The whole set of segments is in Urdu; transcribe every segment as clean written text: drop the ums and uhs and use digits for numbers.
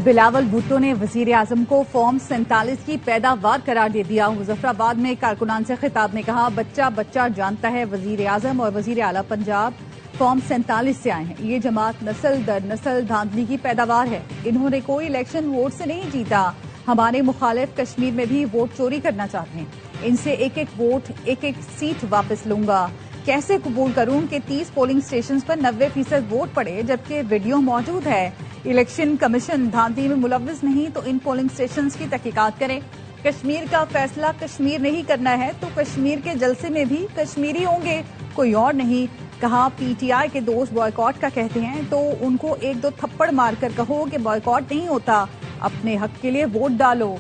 بلاول بھٹو نے وزیر اعظم کو فارم 47 کی پیداوار قرار دے دیا۔ مظفرآباد میں کارکنان سے خطاب میں کہا، بچہ بچہ جانتا ہے وزیر اعظم اور وزیر اعلیٰ پنجاب فارم 47 سے آئے ہیں۔ یہ جماعت نسل در نسل دھاندلی کی پیداوار ہے۔ انہوں نے کوئی الیکشن ووٹ سے نہیں جیتا۔ ہمارے مخالف کشمیر میں بھی ووٹ چوری کرنا چاہتے ہیں۔ ان سے ایک ایک ووٹ، ایک ایک سیٹ واپس لوں گا۔ کیسے قبول کروں کہ 30 پولنگ اسٹیشنز پر 90% ووٹ پڑے جبکہ ویڈیو موجود ہے۔ الیکشن کمیشن دھاندلی میں ملوث نہیں تو ان پولنگ اسٹیشنز کی تحقیقات کرے۔ کشمیر کا فیصلہ کشمیر نہیں کرنا ہے تو کشمیر کے جلسے میں بھی کشمیری ہوں گے، کوئی اور نہیں۔ کہا پی ٹی آئی کے دوست بائیکاٹ کا کہتے ہیں تو ان کو ایک دو تھپڑ مار کر کہو کہ بائیکاٹ نہیں ہوتا، اپنے حق کے لیے ووٹ ڈالو۔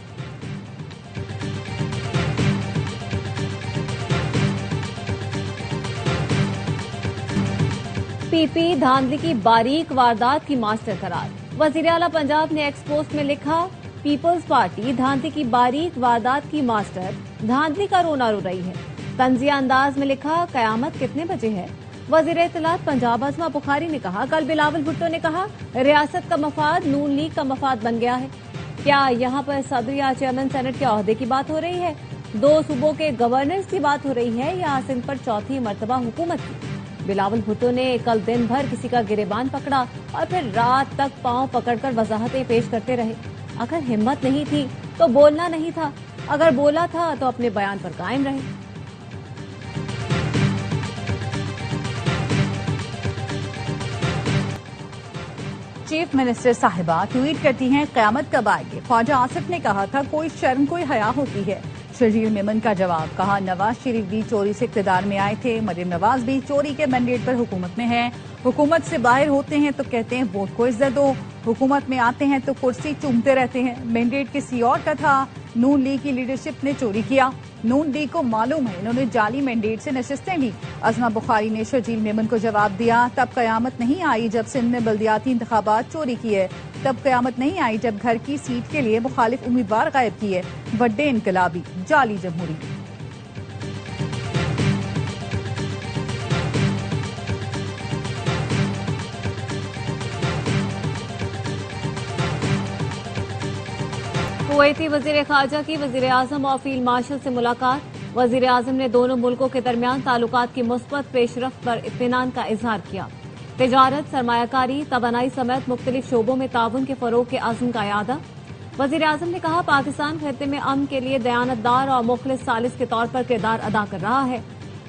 پی پی دھاندلی کی باریک واردات کی ماسٹر قرار۔ وزیر اعلیٰ پنجاب نے ایکس پوسٹ میں لکھا، پیپلز پارٹی دھاندلی کی باریک واردات کی ماسٹر، دھاندلی کا رونا رو رہی ہے۔ طنزیہ انداز میں لکھا، قیامت کتنے بجے ہے؟ وزیر اطلاعات پنجاب عظمہ بخاری نے کہا، کل بلاول بھٹو نے کہا، ریاست کا مفاد نون لیگ کا مفاد بن گیا ہے۔ کیا یہاں پر صدر یا چیئرمین سینٹ کے عہدے کی بات ہو رہی ہے؟ 2 صوبوں کے گورنرز کی بات ہو رہی ہے یا سندھ پر چوتھی مرتبہ حکومت کی؟ بلاول بھٹو نے کل دن بھر کسی کا گریبان پکڑا اور پھر رات تک پاؤں پکڑ کر وضاحتیں پیش کرتے رہے۔ اگر ہمت نہیں تھی تو بولنا نہیں تھا، اگر بولا تھا تو اپنے بیان پر قائم رہے۔ چیف منسٹر صاحبہ ٹویٹ کرتی ہیں، قیامت کب آئے گی؟ خواجہ آصف نے کہا تھا، کوئی شرم کوئی حیا ہوتی ہے؟ شرجیل میمن کا جواب، کہا نواز شریف بھی چوری سے اقتدار میں آئے تھے، مریم نواز بھی چوری کے مینڈیٹ پر حکومت میں ہیں۔ حکومت سے باہر ہوتے ہیں تو کہتے ہیں ووٹ کو عزت دو، حکومت میں آتے ہیں تو کرسی چومتے رہتے ہیں۔ مینڈیٹ کسی اور کا تھا، نون لیگ کی لیڈرشپ نے چوری کیا۔ نون لیگ کو معلوم ہے انہوں نے جعلی مینڈیٹ سے نشستیں لی۔ عظمہ بخاری نے شرجیل میمن کو جواب دیا، تب قیامت نہیں آئی جب سندھ میں بلدیاتی انتخابات چوری کیے، تب قیامت نہیں آئی جب گھر کی سیٹ کے لیے مخالف امیدوار غائب کیے۔ وڈے انقلابی، جعلی جمہوری۔ کویتی وزیر خارجہ کی وزیر اعظم اور فیلڈ مارشل سے ملاقات۔ وزیر اعظم نے دونوں ملکوں کے درمیان تعلقات کی مثبت پیش رفت پر اطمینان کا اظہار کیا۔ تجارت، سرمایہ کاری، توانائی سمیت مختلف شعبوں میں تعاون کے فروغ کے عزم کا اعادہ۔ وزیر اعظم نے کہا، پاکستان خطے میں امن کے لیے دیانتدار اور مخلص ثالث کے طور پر کردار ادا کر رہا ہے۔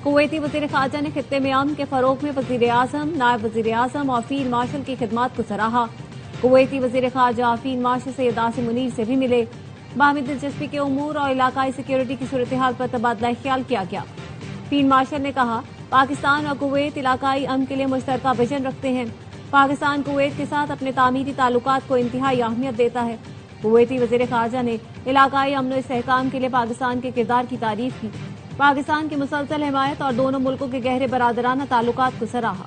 کویتی وزیر خارجہ نے خطے میں امن کے فروغ میں وزیر اعظم، نائب وزیر اعظم اور فیلڈ مارشل کی خدمات کو سراہا۔ کویتی وزیر خارجہ فیلڈ مارشل سید عاصم منیر سے بھی ملے۔ باہمی دلچسپی کے امور اور علاقائی سیکیورٹی کی صورتحال پر تبادلہ خیال کیا گیا۔ فیلڈ مارشل نے کہا، پاکستان اور کویت علاقائی امن کے لیے مشترکہ وژن رکھتے ہیں۔ پاکستان کویت کے ساتھ اپنے تعمیری تعلقات کو انتہائی اہمیت دیتا ہے۔ کویتی وزیر خارجہ نے علاقائی امن و استحکام کے لیے پاکستان کے کردار کی تعریف کی، پاکستان کی مسلسل حمایت اور دونوں ملکوں کے گہرے برادرانہ تعلقات کو سراہا۔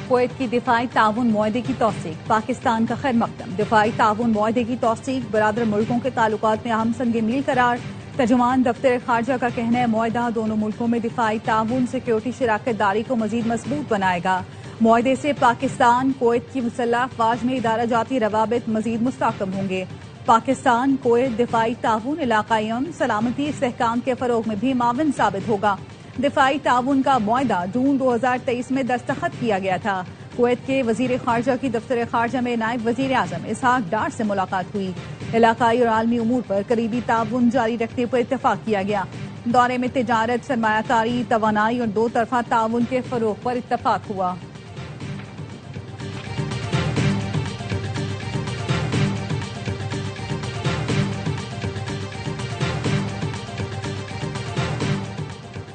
کویت کی دفاعی تعاون معاہدے کی توثیق، پاکستان کا خیر مقدم۔ دفاعی تعاون معاہدے کی توثیق، برادر ملکوں کے تعلقات میں اہم سنگ میل قرار۔ ترجمان دفتر خارجہ کا کہنا ہے، معاہدہ دونوں ملکوں میں دفاعی تعاون، سیکیورٹی شراکت داری کو مزید مضبوط بنائے گا۔ معاہدے سے پاکستان کویت کی مسلح افواج میں ادارہ جاتی روابط مزید مستحکم ہوں گے۔ پاکستان کویت دفاعی تعاون، علاقائی امن، سلامتی، استحکام کے فروغ میں بھی معاون ثابت ہوگا۔ دفاعی تعاون کا معاہدہ جون 2023 میں دستخط کیا گیا تھا۔ کویت کے وزیر خارجہ کی دفتر خارجہ میں نائب وزیر اعظم اسحاق ڈار سے ملاقات ہوئی۔ علاقائی اور عالمی امور پر قریبی تعاون جاری رکھنے پر اتفاق کیا گیا۔ دورے میں تجارت، سرمایہ کاری، توانائی اور 2 طرفہ تعاون کے فروغ پر اتفاق ہوا۔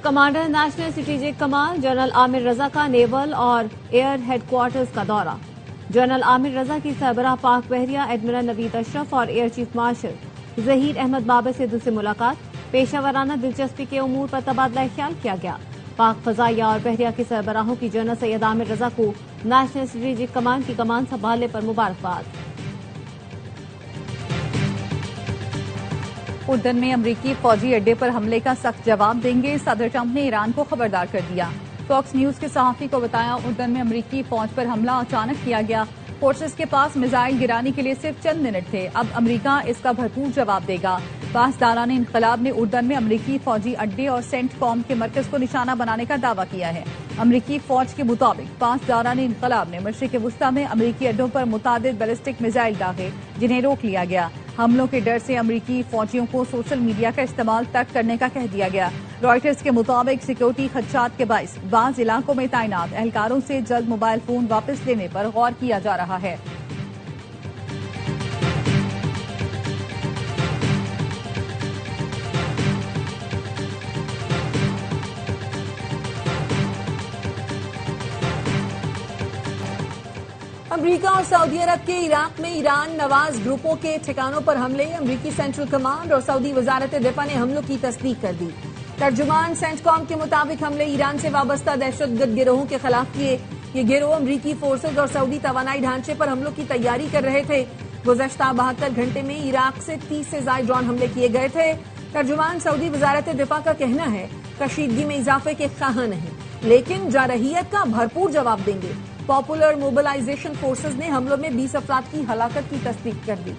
Commander national strategic command general Aamir Raza کا نیول اور ایئر ہیڈ کوارٹرز کا دورہ۔ جنرل عامر رضا کی سربراہ پاک بحریہ ایڈمرل نوید اشرف اور air chief marshal Zaheer Ahmed Babar سے دوسری ملاقات، پیشہ ورانہ دلچسپی کے امور پر تبادلہ خیال کیا گیا۔ پاک فضائیہ اور بحریہ کے سربراہوں کی جنرل سید عامر رضا کو نیشنل اسٹریٹجک کمانڈ کی کمان سنبھالنے پر مبارکباد۔ اردن میں امریکی فوجی اڈے پر حملے کا سخت جواب دیں گے، صدر ٹرمپ نے ایران کو خبردار کر دیا۔ فاکس نیوز کے صحافی کو بتایا، اردن میں امریکی فوج پر حملہ اچانک کیا گیا، فورسز کے پاس میزائل گرانے کے لیے صرف چند منٹ تھے، اب امریکہ اس کا بھرپور جواب دے گا۔ پاسداران انقلاب نے اردن میں امریکی فوجی اڈے اور سینٹ کام کے مرکز کو نشانہ بنانے کا دعویٰ کیا ہے۔ امریکی فوج کے مطابق پاسداران انقلاب نے مشرق وسطی میں امریکی اڈوں پر متعدد بیلسٹک میزائل داغے، جنہیں روک لیا گیا۔ حملوں کے ڈر سے امریکی فوجیوں کو سوشل میڈیا کا استعمال ترک کرنے کا کہہ دیا گیا۔ رائٹرز کے مطابق سیکیورٹی خدشات کے باعث بعض علاقوں میں تعینات اہلکاروں سے جلد موبائل فون واپس لینے پر غور کیا جا رہا ہے۔ امریکہ اور سعودی عرب کے عراق میں ایران نواز گروپوں کے ٹھکانوں پر حملے، امریکی سینٹرل کمانڈ اور سعودی وزارت دفاع نے حملوں کی تصدیق کر دی۔ ترجمان سینٹ کام کے مطابق حملے ایران سے وابستہ دہشت گرد گروہوں کے خلاف کیے۔ یہ گروہ امریکی فورسز اور سعودی توانائی ڈھانچے پر حملوں کی تیاری کر رہے تھے۔ گزشتہ 72 گھنٹے میں عراق سے 30 سے زائد ڈرون حملے کیے گئے تھے۔ ترجمان سعودی وزارت دفاع کا کہنا ہے کشیدگی میں اضافے کے خواہاں نہیں، لیکن جارحیت کا بھرپور جواب دیں گے۔ پاپولر موبلائزیشن فورسز نے حملوں میں 20 افراد کی ہلاکت کی تصدیق کر دی۔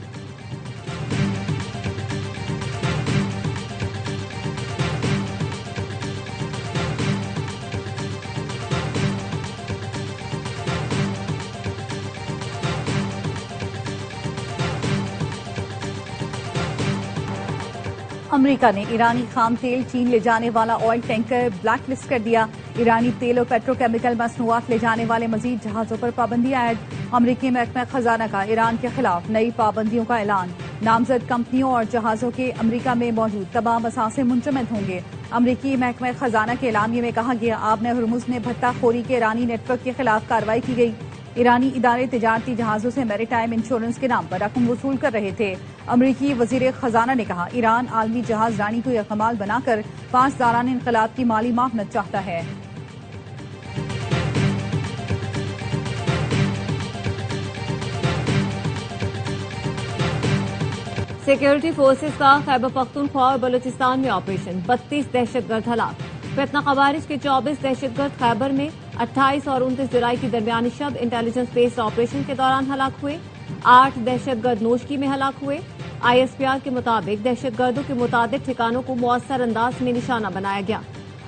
امریکہ نے ایرانی خام تیل چین لے جانے والا آئل ٹینکر بلیک لسٹ کر دیا۔ ایرانی تیل اور پیٹروکیمیکل مصنوعات لے جانے والے مزید جہازوں پر پابندی عائد۔ امریکی محکمہ خزانہ کا ایران کے خلاف نئی پابندیوں کا اعلان۔ نامزد کمپنیوں اور جہازوں کے امریکہ میں موجود تمام اثاثے منجمد ہوں گے۔ امریکی محکمہ خزانہ کے اعلامیے میں کہا گیا، آبِ ہرمز میں بھٹہ خوری کے ایرانی نیٹ ورک کے خلاف کارروائی کی گئی۔ ایرانی ادارے تجارتی جہازوں سے میری ٹائم انشورنس کے نام پر رقم وصول کر رہے تھے۔ امریکی وزیر خزانہ نے کہا، ایران عالمی جہاز رانی کو یرغمال بنا کر پاسداران انقلاب کی مالی معاونت چاہتا ہے۔ سیکیورٹی فورسز کا خیبر پختونخوا اور بلوچستان میں آپریشن، 32 دہشت گرد ہلاک۔ فتنہ خوارج کے 24 دہشت گرد خیبر میں 28 اور 29 جولائی کی درمیانی شب انٹیلیجنس بیسڈ آپریشن کے دوران ہلاک ہوئے۔ 8 دہشت گرد نوشکی میں ہلاک ہوئے۔ ISPR کے مطابق دہشت گردوں کے متعدد ٹھکانوں کو مؤثر انداز میں نشانہ بنایا گیا۔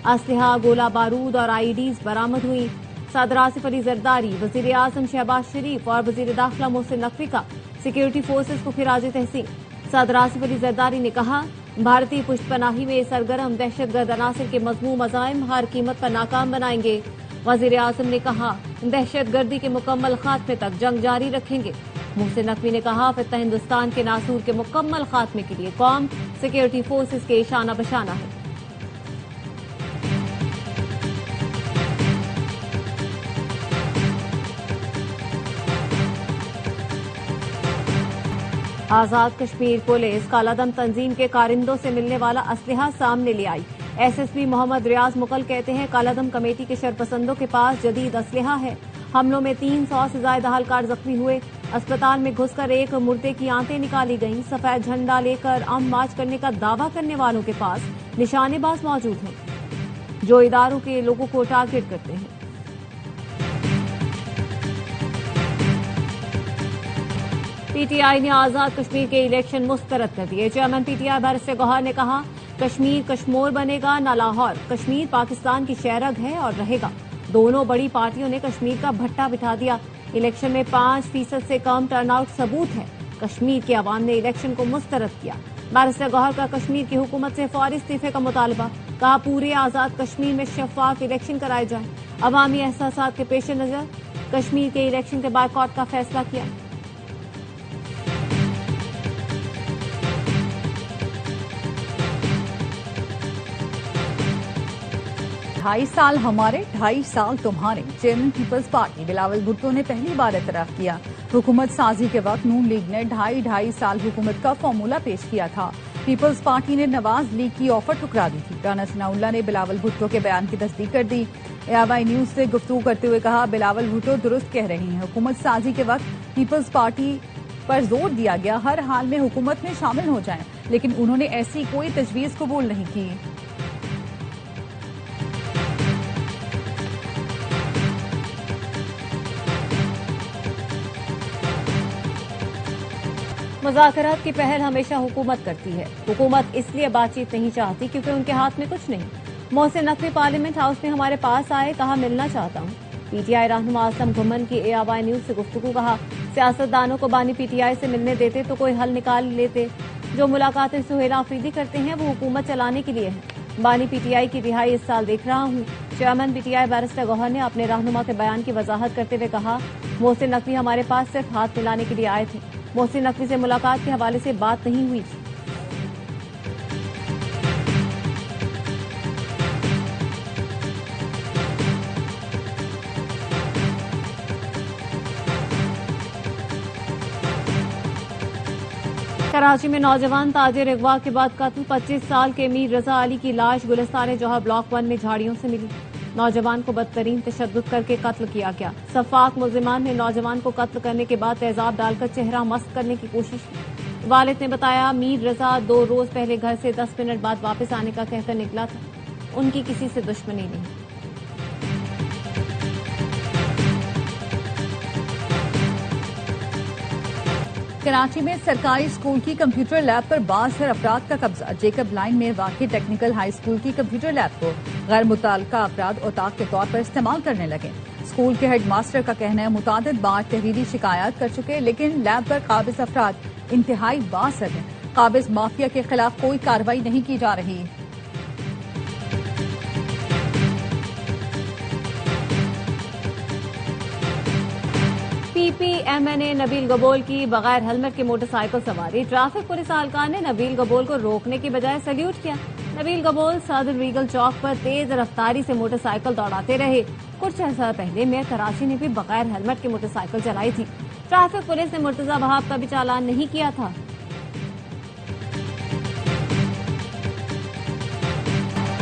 اسلحہ، گولہ بارود اور IEDs برآمد ہوئی۔ صدر آصف علی زرداری، وزیر اعظم شہباز شریف اور وزیر داخلہ محسن نقوی کا سیکیورٹی فورسز کو خراج تحسین۔ صدر آصف علی زرداری نے کہا، بھارتی پشت پناہی میں سرگرم دہشت گرد عناصر کے مذموم عزائم ہر قیمت پر ناکام بنائیں گے۔ وزیر اعظم نے کہا، دہشت گردی کے مکمل خاتمے تک جنگ جاری رکھیں گے۔ محسن نقوی نے کہا، فتح ہندوستان کے ناصور کے مکمل خاتمے کے لیے قوم سیکیورٹی فورسز کے شانہ بشانہ ہے۔ آزاد کشمیر پولیس کالعدم تنظیم کے کارندوں سے ملنے والا اسلحہ سامنے لے آئی۔ SSP محمد ریاض مقل کہتے ہیں، کالعدم کمیٹی کے شرپسندوں کے پاس جدید اسلحہ ہے۔ حملوں میں 300 سے زائد اہلکار زخمی ہوئے۔ اسپتال میں گھس کر ایک مردے کی آنتیں نکالی گئیں۔ سفید جھنڈا لے کر امن مارچ کرنے کا دعویٰ کرنے والوں کے پاس نشانے باز موجود ہیں، جو اداروں کے لوگوں کو ٹارگٹ کرتے ہیں۔ PTI نے آزاد کشمیر کے الیکشن مسترد کر دیے۔ چیئرمین PTI بیرسٹر گوہر نے کہا، کشمیر کشمور بنے گا نہ لاہور۔ کشمیر پاکستان کی شہرگ ہے اور رہے گا۔ دونوں بڑی پارٹیوں نے کشمیر کا بھٹا بٹھا دیا۔ الیکشن میں 5% سے کم ٹرن آؤٹ ثبوت ہے۔ کشمیر کے عوام نے الیکشن کو مسترد کیا۔ بیرسٹر گوہر کا کشمیر کی حکومت سے فوری استعفے کا مطالبہ، کہا پورے آزاد کشمیر میں شفاف الیکشن کرائے جائیں۔ عوامی احساسات کے پیش نظر کشمیر کے الیکشن کے بائیکاٹ کا فیصلہ کیا۔ 2.5 سال ہمارے 2.5 سال تمہارے، چیئرمین پیپلز پارٹی بلاول بھٹو نے پہلی بار اعتراف کیا۔ حکومت سازی کے وقت نون لیگ نے 2.5 سال حکومت کا فارمولہ پیش کیا تھا۔ پیپلز پارٹی نے نواز لیگ کی آفر ٹھکرا دی تھی. رانا ثناءاللہ نے بلاول بھٹو کے بیان کی تصدیق کر دی. AIY نیوز سے گفتگو کرتے ہوئے کہا بلاول بھٹو درست کہہ رہی ہیں. حکومت سازی کے وقت پیپلز پارٹی پر زور دیا گیا ہر حال میں حکومت میں شامل ہو جائیں، لیکن انہوں نے ایسی کوئی تجویز قبول نہیں کی. مذاکرات کی پہل ہمیشہ حکومت کرتی ہے. حکومت اس لیے بات چیت نہیں چاہتی کیونکہ ان کے ہاتھ میں کچھ نہیں. محسن نقوی پارلیمنٹ ہاؤس میں ہمارے پاس آئے، کہا ملنا چاہتا ہوں. PTI رہنما اسلم گھمن کی AIY نیوز سے گفتگو، کہا سیاستدانوں کو بانی PTI سے ملنے دیتے تو کوئی حل نکال لیتے. جو ملاقاتیں سہیل آفریدی کرتے ہیں وہ حکومت چلانے کے لیے ہیں. بانی PTI کی رہائی اس سال دیکھ رہا ہوں. چیئرمین PTI بیرسٹر گوہر نے اپنے رہنما کے بیان کی وضاحت کرتے ہوئے کہا محسن نقوی ہمارے پاس صرف ہاتھ ملانے کے لیے آئے تھے. محسن نقوی سے ملاقات کے حوالے سے بات نہیں ہوئی تھی. کراچی میں نوجوان تاجر اغوا کے بعد قتل. 25 سال کے میر رضا علی کی لاش گلستان جوہر بلاک 1 میں جھاڑیوں سے ملی. نوجوان کو بدترین تشدد کر کے قتل کیا گیا. سفاک ملزمان نے نوجوان کو قتل کرنے کے بعد تیزاب ڈال کر چہرہ مسخ کرنے کی کوشش کی. والد نے بتایا میر رضا 2 روز پہلے گھر سے 10 منٹ بعد واپس آنے کا کہہ کر نکلا تھا. ان کی کسی سے دشمنی نہیں. کراچی میں سرکاری اسکول کی کمپیوٹر لیب پر باز افراد کا قبضہ. جیکب لائن میں واقع ٹیکنیکل ہائی اسکول کی کمپیوٹر لیب کو غیر متعلقہ افراد اوتاق کے طور پر استعمال کرنے لگے. اسکول کے ہیڈ ماسٹر کا کہنا ہے متعدد بار تحریری شکایات کر چکے، لیکن لیب پر قابض افراد انتہائی بااثر ہیں. قابض مافیا کے خلاف کوئی کارروائی نہیں کی جا رہی. PPMNA نبیل گبول کی بغیر ہیلمٹ کی موٹر سائیکل سواری. ٹریفک پولیس اہلکار نے نبیل گبول کو روکنے کی بجائے سیلیوٹ کیا. نبیل گبول صدر ریگل چوک پر تیز رفتاری سے موٹر سائیکل دوڑاتے رہے. کچھ عرصہ پہلے میئر کراچی نے بھی بغیر ہیلمٹ کی موٹر سائیکل چلائی تھی. ٹریفک پولیس نے مرتضی وہاب کا بھی چالان نہیں کیا تھا.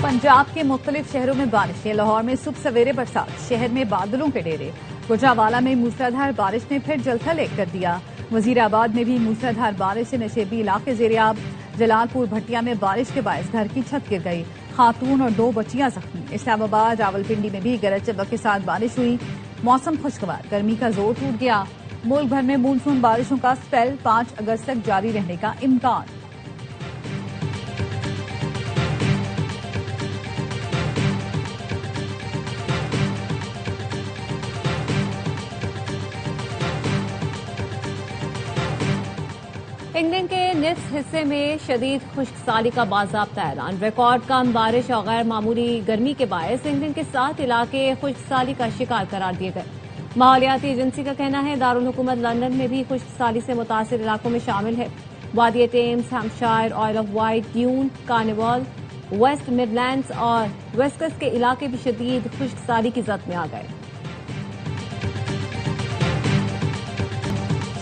پنجاب کے مختلف شہروں میں بارشیں. لاہور میں صبح سویرے برسات، شہر میں بادلوں کے ڈیرے. گجرانوالہ میں موسلادھار بارش نے پھر جلتھل ایک کر دیا. وزیر آباد میں بھی موسلادھار بارش سے نشیبی علاقے زیرآب. جلال پور بھٹیا میں بارش کے باعث گھر کی چھت گر گئی، خاتون اور 2 بچیاں زخمی. اسلام آباد راولپنڈی میں بھی گرج چمک کے ساتھ بارش ہوئی. موسم خوشگوار، گرمی کا زور ٹوٹ گیا. ملک بھر میں مونسون بارشوں کا سپیل 5 اگست تک جاری رہنے کا امکان. انگلینڈ کے نصف حصے میں شدید خشک سالی کا باضابطہ اعلان. ریکارڈ کم بارش اور غیر معمولی گرمی کے باعث انگلینڈ کے 7 علاقے خشک سالی کا شکار قرار دیے گئے. ماحولیاتی ایجنسی کا کہنا ہے دارالحکومت لندن میں بھی خشک سالی سے متاثر علاقوں میں شامل ہے. وادی Thames, Hampshire, Isle of Wight, Devon, Cornwall, West Midlands اور ویسکس کے علاقے بھی شدید خشک سالی کی زد میں آ گئے.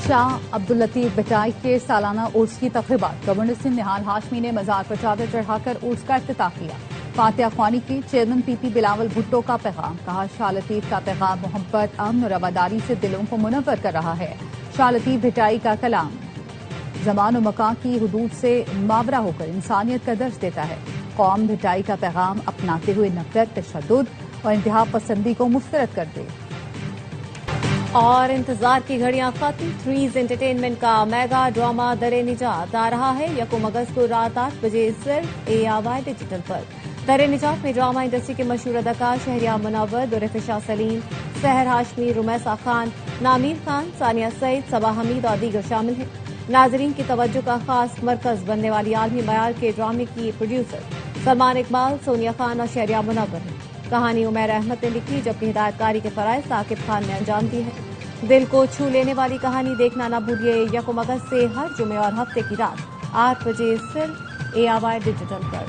شاہ عبداللطیف بٹائی کے سالانہ عرس کی تقریبات. گورنر سندھ نہال ہاشمی نے مزار پر چادر چڑھا کر عرس کا افتتاح کیا. فاتحہ خوانی کی. چیئرمین PP بلاول بھٹو کا پیغام. کہا شاہ لطیف کا پیغام محبت، امن اور رواداری سے دلوں کو منور کر رہا ہے. شاہ لطیف بٹائی کا کلام زمان و مکان کی حدود سے ماورا ہو کر انسانیت کا درس دیتا ہے. قوم بٹائی کا پیغام اپناتے ہوئے نفرت، تشدد اور انتہا پسندی کو مسترد کر دے. اور انتظار کی گھڑیاں ختم. تھریز انٹرٹینمنٹ کا میگا ڈرامہ در نجات آ رہا ہے 1 اگست کو رات 8 بجے صرف AIY ڈیجیٹل پر. در نجات میں ڈرامہ انڈسٹری کے مشہور اداکار شہریار منور، دورفشا سلیم، سحر ہاشمی، رمیسا خان، نامیر خان، ثانیہ سعید، صبا حمید اور دیگر شامل ہیں. ناظرین کی توجہ کا خاص مرکز بننے والی عالمی معیار کے ڈرامے کی پروڈیوسر سلمان اقبال، سونیا خان اور شہریار منور ہیں. کہانی عمیر احمد نے لکھی جبکہ ہدایت کاری کے فرائض ثاقب خان نے انجام دی ہے. دل کو چھو لینے والی کہانی دیکھنا نہ بھولیے 1 اگست سے ہر جمعے اور ہفتے کی رات 8 بجے صرف AIY ڈیجیٹل پر.